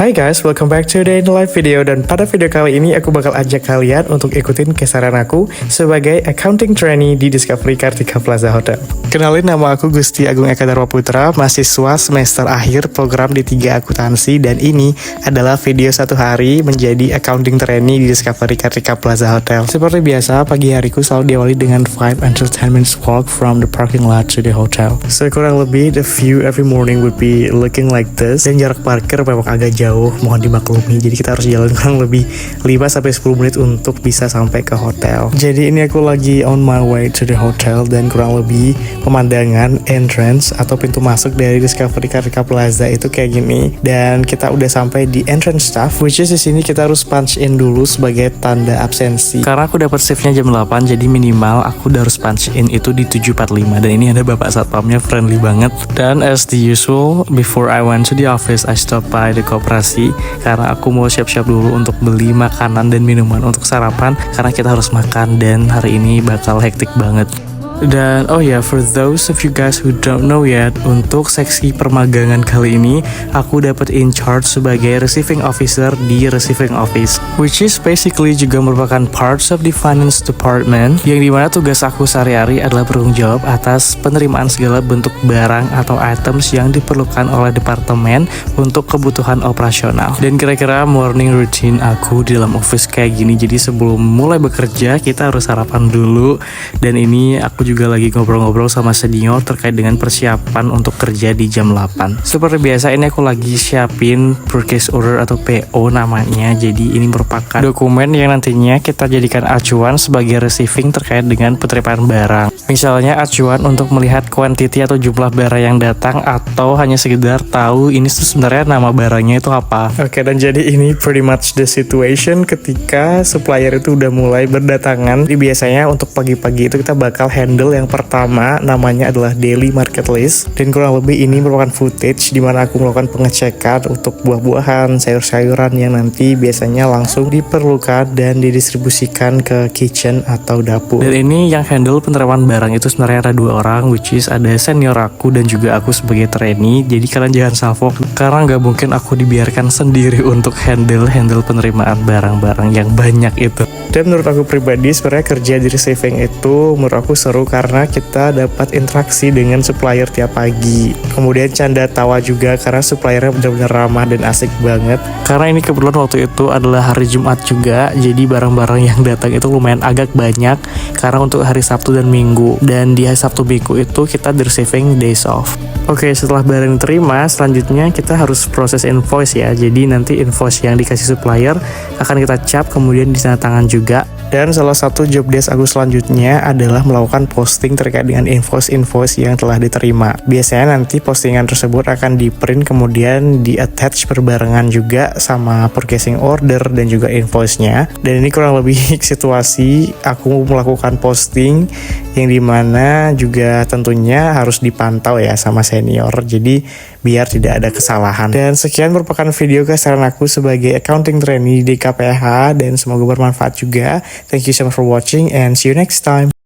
Hai guys, welcome back to the live video. Dan pada video kali ini aku bakal ajak kalian untuk ikutin kesaran aku sebagai accounting trainee di Discovery Kartika Plaza Hotel. Kenalin, nama aku Gusti Agung Eka Darma Putra, mahasiswa semester akhir program D3 Akuntansi, dan ini adalah video 1 hari menjadi accounting trainee di Discovery Kartika Plaza Hotel. Seperti biasa, pagi hariku selalu diawali dengan 5 entertainment walk from the parking lot to the hotel. So kurang lebih the view every morning would be looking like this, dan jarak parkir memang agak jauh, mohon dimaklumi. Jadi kita harus jalan kurang lebih 5-10 menit untuk bisa sampai ke hotel. Jadi ini aku lagi on my way to the hotel, dan kurang lebih pemandangan entrance atau pintu masuk dari Discovery Kartika Plaza itu kayak gini. Dan kita udah sampai di entrance staff, which is di sini kita harus punch in dulu sebagai tanda absensi. Karena aku dapat shiftnya jam 8, jadi minimal aku udah harus punch in itu di 7.45. Dan ini ada bapak satpamnya friendly banget. Dan as the usual, before I went to the office, I stopped by the koperasi karena aku mau siap-siap dulu untuk beli makanan dan minuman untuk sarapan, karena kita harus makan dan hari ini bakal hektik banget. Dan oh ya, for those of you guys who don't know yet, untuk seksi permagangan kali ini aku dapat in charge sebagai receiving officer di receiving office, which is basically juga merupakan parts of the finance department, yang dimana tugas aku sehari-hari adalah bertanggung jawab atas penerimaan segala bentuk barang atau items yang diperlukan oleh departemen untuk kebutuhan operasional. Dan kira-kira morning routine aku di dalam office kayak gini. Jadi sebelum mulai bekerja kita harus sarapan dulu, dan ini aku juga lagi ngobrol-ngobrol sama senior terkait dengan persiapan untuk kerja di jam 8. Seperti biasa, ini aku lagi siapin purchase order atau PO namanya. Jadi ini merupakan dokumen yang nantinya kita jadikan acuan sebagai receiving terkait dengan penerimaan barang. Misalnya acuan untuk melihat quantity atau jumlah barang yang datang, atau hanya sekedar tahu ini tuh sebenarnya nama barangnya itu apa. Oke, dan jadi ini pretty much the situation ketika supplier itu udah mulai berdatangan. Jadi biasanya untuk pagi-pagi itu kita bakal handle yang pertama, namanya adalah daily market list, dan kurang lebih ini merupakan footage di mana aku melakukan pengecekan untuk buah-buahan, sayur-sayuran yang nanti biasanya langsung diperlukan dan didistribusikan ke kitchen atau dapur. Dan ini yang handle penerimaan barang itu sebenarnya ada 2 orang, which is ada senior aku dan juga aku sebagai trainee. Jadi kalian jangan salfok, karena nggak mungkin aku dibiarkan sendiri untuk handle penerimaan barang-barang yang banyak itu. Dan menurut aku pribadi, sebenarnya kerja di receiving itu menurut aku seru karena kita dapat interaksi dengan supplier tiap pagi. Kemudian canda tawa juga karena suppliernya benar-benar ramah dan asik banget. Karena ini kebetulan waktu itu adalah hari Jumat juga, jadi barang-barang yang datang itu lumayan agak banyak karena untuk hari Sabtu dan Minggu. Dan di hari Sabtu Minggu itu kita di receiving days off. Oke, setelah barang diterima, selanjutnya kita harus proses invoice ya. Jadi nanti invoice yang dikasih supplier akan kita cap, kemudian ditandatangan juga. Dan salah satu job desk aku selanjutnya adalah melakukan posting terkait dengan invoice-invoice yang telah diterima. Biasanya nanti postingan tersebut akan di-print, kemudian di-attach berbarengan juga sama purchasing order dan juga invoice-nya. Dan ini kurang lebih situasi aku melakukan posting yang dimana juga tentunya harus dipantau ya sama senior. Jadi biar tidak ada kesalahan. Dan sekian merupakan video kesaran aku sebagai accounting trainee di KPH, dan semoga bermanfaat juga. Thank you so much for watching and see you next time.